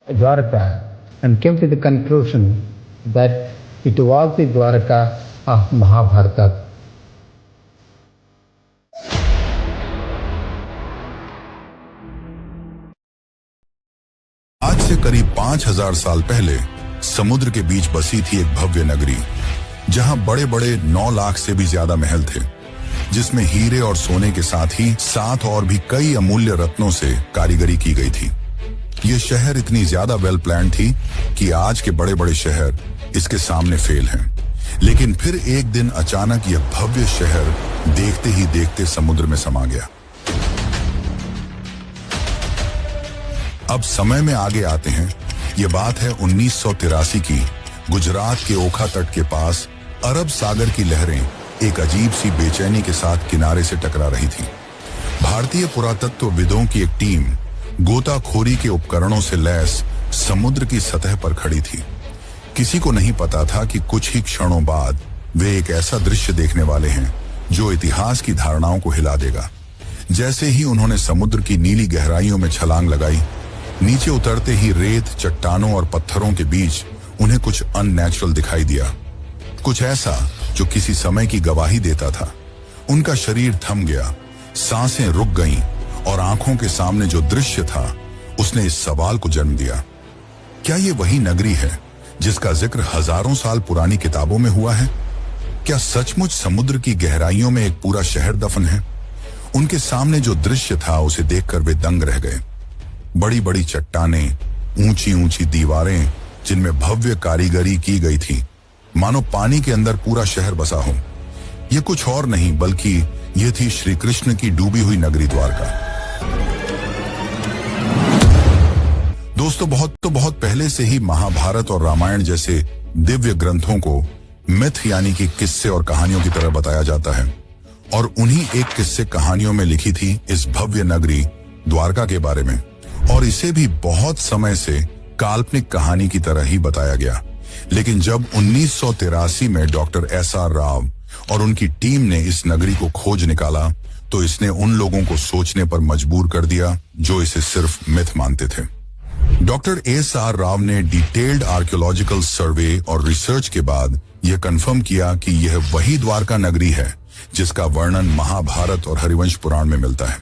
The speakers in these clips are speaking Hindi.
Dwarka and came to the conclusion that it was the Dwarka of Mahabharata. आज से करीब 5000 साल पहले समुद्र के बीच बसी थी एक भव्य नगरी, जहां बड़े बड़े 9 लाख से भी ज्यादा महल थे, जिसमें हीरे और सोने के साथ ही 7 और भी कई अमूल्य रत्नों से कारीगरी की गई थी। ये शहर इतनी ज्यादा वेल प्लान थी कि आज के बड़े बड़े शहर इसके सामने फेल हैं। लेकिन फिर एक दिन अचानक यह भव्य शहर देखते ही देखते समुद्र में समा गया। अब समय में आगे आते हैं। ये बात है 1983 की। गुजरात के ओखा तट के पास अरब सागर की लहरें एक अजीब सी बेचैनी के साथ किनारे से टकरा रही थी। भारतीय पुरातत्वविदों की एक टीम गोताखोरी के उपकरणों से लैस समुद्र की सतह पर खड़ी थी। किसी को नहीं पता था कि कुछ ही क्षणों बाद वे एक ऐसा दृश्य देखने वाले हैं जो इतिहास की धारणाओं को हिला देगा। जैसे ही उन्होंने समुद्र की नीली गहराइयों में छलांग लगाई, नीचे उतरते ही रेत, चट्टानों और पत्थरों के बीच उन्हें कुछ अननेचुरल दिखाई दिया, कुछ ऐसा जो किसी समय की गवाही देता था। उनका शरीर थम गया, सांसें रुक गईं और आंखों के सामने जो दृश्य था उसने इस सवाल को जन्म दिया, क्या ये वही नगरी है जिसका जिक्र हजारों साल पुरानी किताबों में हुआ है? क्या सचमुच समुद्र की गहराइयों में एक पूरा शहर दफन है? उनके सामने जो दृश्य था उसे देखकर वे दंग रह गए। बड़ी बड़ी चट्टानें, ऊंची ऊंची दीवारें जिनमें भव्य कारीगरी की गई थी, मानो पानी के अंदर पूरा शहर बसा हो। ये कुछ और नहीं बल्कि ये थी श्री कृष्ण की डूबी हुई नगरी द्वारका। दोस्तों, बहुत पहले से ही महाभारत और रामायण जैसे दिव्य ग्रंथों को मिथ यानी कि किस्से और कहानियों की तरह बताया जाता है, और उन्हीं एक किस्से कहानियों में लिखी थी इस भव्य नगरी द्वारका के बारे में, और इसे भी बहुत समय से काल्पनिक कहानी की तरह ही बताया गया। लेकिन जब 1983 में डॉक्टर SR राव और उनकी टीम ने इस नगरी को खोज निकाला, तो इसने उन लोगों को सोचने पर मजबूर कर दिया जो इसे सिर्फ मिथ मानते थे। डॉक्टर SR राव ने डिटेल्ड आर्कियोलॉजिकल सर्वे और रिसर्च के बाद यह कंफर्म किया कि यह वही द्वारका नगरी है जिसका वर्णन महाभारत और हरिवंश पुराण में मिलता है।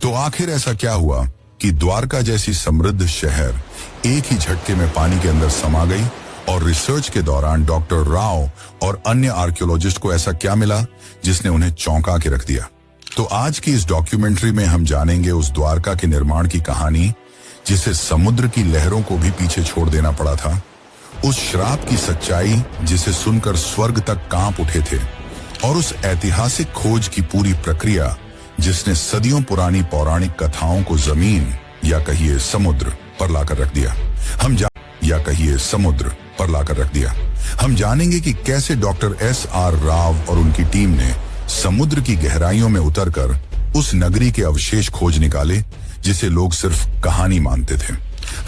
तो आखिर ऐसा क्या हुआ कि द्वारका जैसी समृद्ध शहर एक ही झटके में पानी के अंदर समा गई, और रिसर्च के दौरान डॉक्टर राव और अन्य आर्कियोलॉजिस्ट को ऐसा क्या मिला जिसने उन्हें चौंका के रख दिया? तो आज की इस डॉक्यूमेंट्री में हम जानेंगे उस द्वारका के निर्माण की कहानी जिसे समुद्र की लहरों को भी पीछे छोड़ देना पड़ा था, उस श्राप की सच्चाई जिसे सुनकर स्वर्ग तक कांप उठे थे, और उस ऐतिहासिक खोज की पूरी प्रक्रिया जिसने सदियों पुरानी पौराणिक कथाओं को जमीन या कहिए समुद्र पर लाकर रख दिया। हम जानेंगे कि कैसे डॉक्टर SR राव और उनकी टीम ने समुद्र की गहराइयों में उतरकर उस नगरी के अवशेष खोज निकाले जिसे लोग सिर्फ कहानी मानते थे।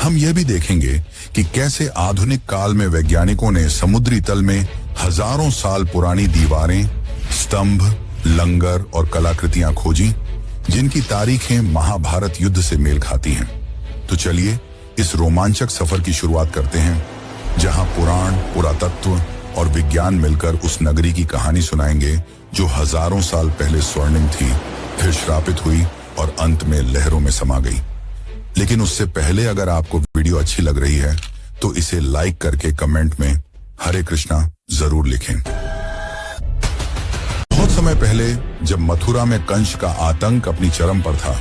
हम यह भी देखेंगे कि कैसे आधुनिक काल में वैज्ञानिकों ने समुद्री तल में हजारों साल पुरानी दीवारें, स्तंभ, लंगर और कलाकृतियां खोजी जिनकी तारीखें महाभारत युद्ध से मेल खाती हैं। तो चलिए इस रोमांचक सफर की शुरुआत करते हैं, जहां पुराण, पुरातत्व और विज्ञान मिलकर उस नगरी की कहानी सुनाएंगे जो हजारों साल पहले स्वर्णिम थी, फिर श्रापित हुई और अंत में लहरों में समा गई। लेकिन उससे पहले अगर आपको वीडियो अच्छी लग रही है तो इसे लाइक करके कमेंट में हरे कृष्णा जरूर लिखें। बहुत समय पहले जब मथुरा में कंस का आतंक अपनी चरम पर था,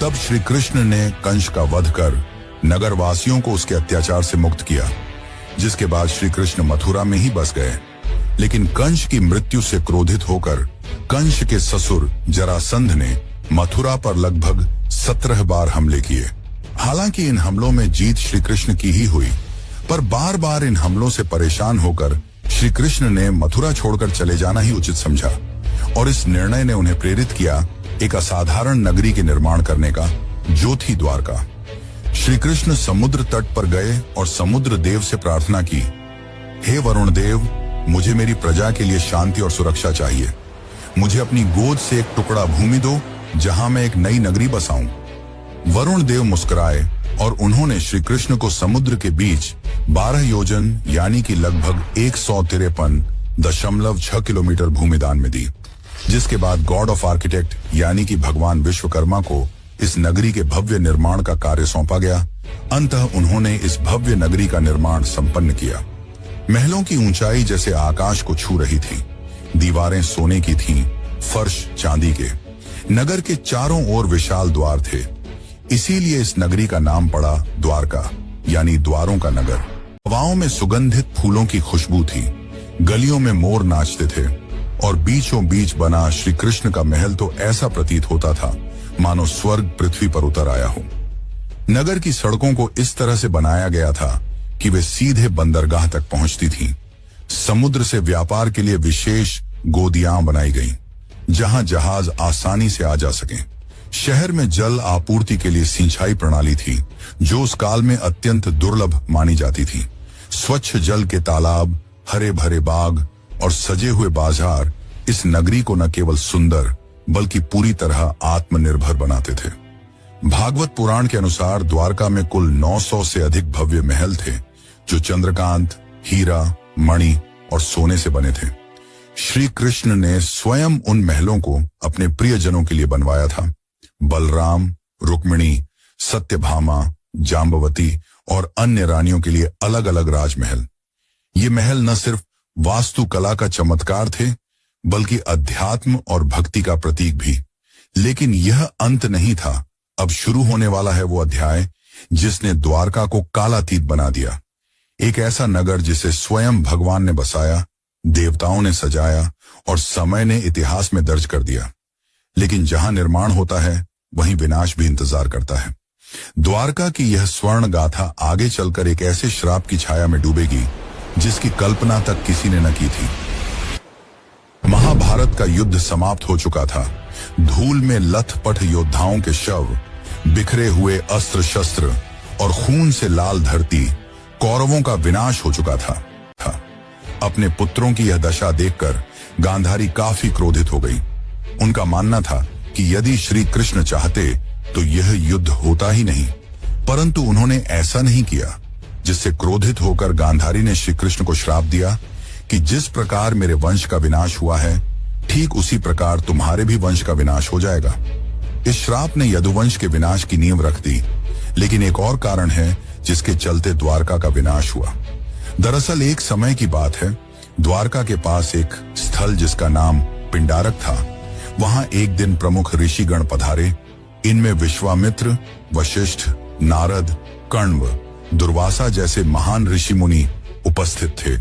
तब श्री कृष्ण ने कंस का वध कर नगरवासियों को उसके अत्याचार से मुक्त किया, जिसके बाद श्री कृष्ण मथुरा में ही बस गए। लेकिन कंस की मृत्यु से क्रोधित होकर कंस के ससुर जरासंध ने मथुरा पर लगभग 17 बार हमले किए। हालांकि इन हमलों में जीत श्री कृष्ण की ही हुई, पर बार बार इन हमलों से परेशान होकर श्री कृष्ण ने मथुरा छोड़कर चले जाना ही उचित समझा, और इस निर्णय ने उन्हें प्रेरित किया एक असाधारण नगरी के निर्माण करने का, जो थी द्वारका। श्री कृष्ण समुद्र तट पर गए और समुद्र देव से प्रार्थना की, हे वरुण देव, मुझे मेरी प्रजा के लिए शांति और सुरक्षा चाहिए। मुझे अपनी गोद से एक टुकड़ा भूमि दो जहां मैं एक नई नगरी बसाऊं। वरुण देव मुस्कुराए और उन्होंने श्री कृष्ण को समुद्र के बीच 12 योजन यानी कि लगभग 153.6 किलोमीटर भूमि दान में दी, जिसके बाद गॉड ऑफ आर्किटेक्ट यानी कि भगवान विश्वकर्मा को इस नगरी के भव्य निर्माण का कार्य सौंपा गया। अंततः उन्होंने इस भव्य नगरी का निर्माण संपन्न किया। महलों की ऊंचाई जैसे आकाश को छू रही थी, दीवारें सोने की थीं, फर्श चांदी के। नगर के चारों ओर विशाल द्वार थे, इसीलिए इस नगरी का नाम पड़ा द्वारका यानी द्वारों का नगर। हवाओं में सुगंधित फूलों की खुशबू थी, गलियों में मोर नाचते थे और बीचों बीच बना श्री कृष्ण का महल तो ऐसा प्रतीत होता था मानो स्वर्ग पृथ्वी पर उतर आया हो। नगर की सड़कों को इस तरह से बनाया गया था कि वे सीधे बंदरगाह तक पहुंचती थीं। समुद्र से व्यापार के लिए विशेष गोदियां बनाई गईं, जहां जहाज आसानी से आ जा सकें। शहर में जल आपूर्ति के लिए सिंचाई प्रणाली थी, जो उस काल में अत्यंत दुर्लभ मानी जाती थी। स्वच्छ जल के तालाब, हरे भरे बाग और सजे हुए बाजार इस नगरी को न केवल सुंदर बल्कि पूरी तरह आत्मनिर्भर बनाते थे। भागवत पुराण के अनुसार द्वारका में कुल 900 से अधिक भव्य महल थे, जो चंद्रकांत, हीरा, मणि और सोने से बने थे। श्री कृष्ण ने स्वयं उन महलों को अपने प्रियजनों के लिए बनवाया था। बलराम, रुक्मिणी, सत्यभामा, जाम्बवती और अन्य रानियों के लिए अलग अलग राजमहल। ये महल न सिर्फ वास्तुकला का चमत्कार थे, बल्कि अध्यात्म और भक्ति का प्रतीक भी। लेकिन यह अंत नहीं था। अब शुरू होने वाला है वो अध्याय जिसने द्वारका को कालातीत बना दिया। एक ऐसा नगर जिसे स्वयं भगवान ने बसाया, देवताओं ने सजाया और समय ने इतिहास में दर्ज कर दिया। लेकिन जहां निर्माण होता है, वहीं विनाश भी इंतजार करता है। द्वारका की यह स्वर्ण गाथा आगे चलकर एक ऐसे श्राप की छाया में डूबेगी जिसकी कल्पना तक किसी ने न की थी। महाभारत का युद्ध समाप्त हो चुका था। धूल में लथपथ योद्धाओं के शव, बिखरे हुए अस्त्र शस्त्र और खून से लाल धरती, कौरवों का विनाश हो चुका था। अपने पुत्रों की यह दशा देखकर गांधारी काफी क्रोधित हो गई। उनका मानना था कि यदि श्री कृष्ण चाहते तो यह युद्ध होता ही नहीं, परंतु उन्होंने ऐसा नहीं किया, जिससे क्रोधित होकर गांधारी ने श्री कृष्ण को श्राप दिया कि जिस प्रकार मेरे वंश का विनाश हुआ है, ठीक उसी प्रकार तुम्हारे भी वंश का विनाश हो जाएगा। इस श्राप ने यदुवंश के विनाश की नींव रख दी। लेकिन एक और कारण है जिसके चलते द्वारका का विनाश हुआ। दरअसल एक समय की बात है, द्वारका के पास एक स्थल जिसका नाम पिंडारक था, वहां एक दिन प्रमुख ऋषिगण पधारे। इनमें विश्वामित्र, वशिष्ठ, नारद, कण्व, दुर्वासा जैसे महान ऋषि मुनि उपस्थित थे।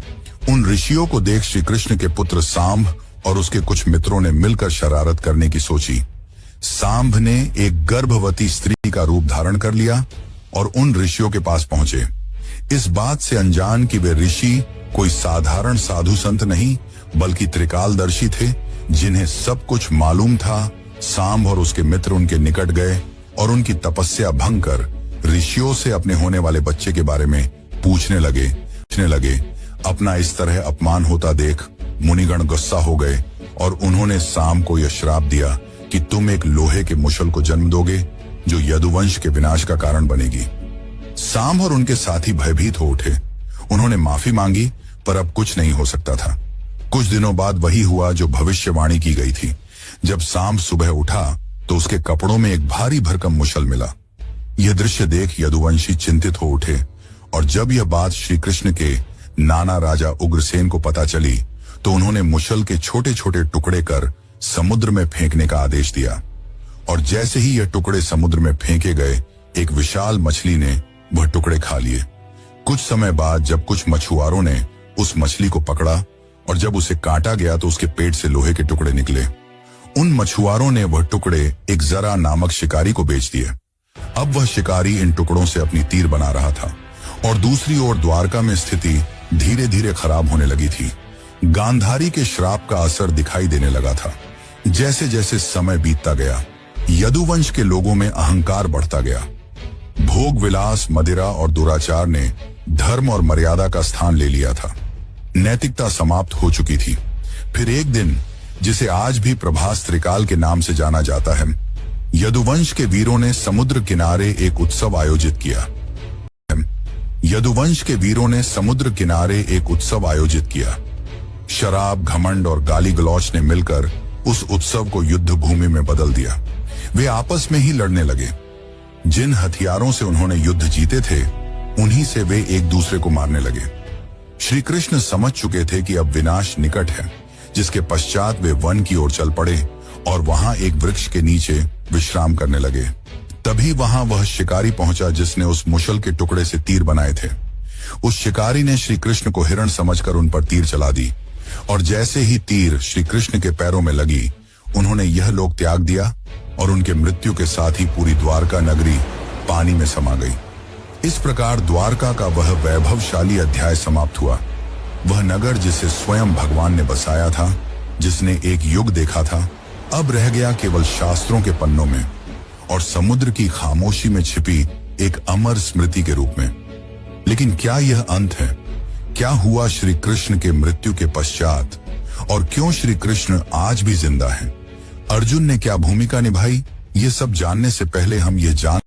उन ऋषियों को देख श्री कृष्ण के पुत्र सांब और उसके कुछ मित्रों ने मिलकर शरारत करने की सोची। सांब ने एक गर्भवती स्त्री का रूप धारण कर लिया और उन ऋषियों के पास पहुंचे, इस बात से अनजान कि वे ऋषि कोई साधारण साधु संत नहीं बल्कि त्रिकालदर्शी थे, जिन्हें सब कुछ मालूम था। सांब और उसके मित्र उनके निकट गए और उनकी तपस्या भंग कर ऋषियों से अपने होने वाले बच्चे के बारे में पूछने लगे। अपना इस तरह अपमान होता देख मुनिगण गुस्सा हो गए और उन्होंने सांब को यह श्राप दिया कि तुम एक लोहे के मुशल को जन्म दोगे जो यदुवंश के विनाश का कारण बनेगी। सांब और उनके साथी भयभीत हो उठे। उन्होंने माफी मांगी, पर अब कुछ नहीं हो सकता था। कुछ दिनों बाद वही हुआ जो भविष्यवाणी की गई थी। जब सांब सुबह उठा तो उसके कपड़ों में एक भारी भरकम मुशल मिला। यह दृश्य देख यदुवंशी चिंतित हो उठे और जब यह बात श्री कृष्ण के नाना राजा उग्रसेन को पता चली तो उन्होंने मुशल के छोटे छोटे टुकड़े कर समुद्र में फेंकने का आदेश दिया। और जैसे ही यह टुकड़े समुद्र में फेंके गए, एक विशाल मछली ने वह टुकड़े खा लिए। कुछ समय बाद जब कुछ मछुआरों ने उस मछली को पकड़ा और जब उसे काटा गया तो उसके पेट से लोहे के टुकड़े निकले। उन मछुआरों ने वह टुकड़े एक जरा नामक शिकारी को बेच दिए। अब वह शिकारी इन टुकड़ों से अपनी तीर बना रहा था और दूसरी ओर द्वारका में स्थिति धीरे धीरे खराब होने लगी थी। गांधारी के श्राप का असर दिखाई देने लगा था। जैसे जैसे समय बीतता गया, यदुवंश के लोगों में अहंकार बढ़ता गया। भोग विलास, मदिरा और दुराचार ने धर्म और मर्यादा का स्थान ले लिया था। नैतिकता समाप्त हो चुकी थी। फिर एक दिन, जिसे आज भी प्रभास त्रिकाल के नाम से जाना जाता है, यदुवंश के वीरों ने समुद्र किनारे एक उत्सव आयोजित किया। यदुवंश के वीरों ने समुद्र किनारे एक उत्सव आयोजित किया। शराब, घमंड और गाली गलौच ने मिलकर उस उत्सव को युद्ध भूमि में बदल दिया। वे आपस में ही लड़ने लगे। जिन हथियारों से उन्होंने युद्ध जीते थे, उन्हीं से वे एक दूसरे को मारने लगे। श्री कृष्ण समझ चुके थे कि अब विनाश निकट है, जिसके पश्चात वे वन की ओर चल पड़े और वहां एक वृक्ष के नीचे विश्राम करने लगे। तभी वहां वह शिकारी पहुंचा जिसने उस मुशल के टुकड़े से तीर बनाए थे। उस शिकारी ने श्री कृष्ण को हिरण समझकर उन पर तीर चला दी और जैसे ही तीर श्री कृष्ण के पैरों में लगी, उन्होंने यह लोक त्याग दिया और उनके मृत्यु के साथ ही पूरी द्वारका नगरी पानी में समा गई। इस प्रकार द्वारका का वह वैभवशाली अध्याय समाप्त हुआ। वह नगर जिसे स्वयं भगवान ने बसाया था, जिसने एक युग देखा था, अब रह गया केवल शास्त्रों के पन्नों में और समुद्र की खामोशी में छिपी एक अमर स्मृति के रूप में। लेकिन क्या यह अंत है? क्या हुआ श्री कृष्ण के मृत्यु के पश्चात और क्यों श्री कृष्ण आज भी जिंदा हैं? अर्जुन ने क्या भूमिका निभाई? ये सब जानने से पहले हम ये जान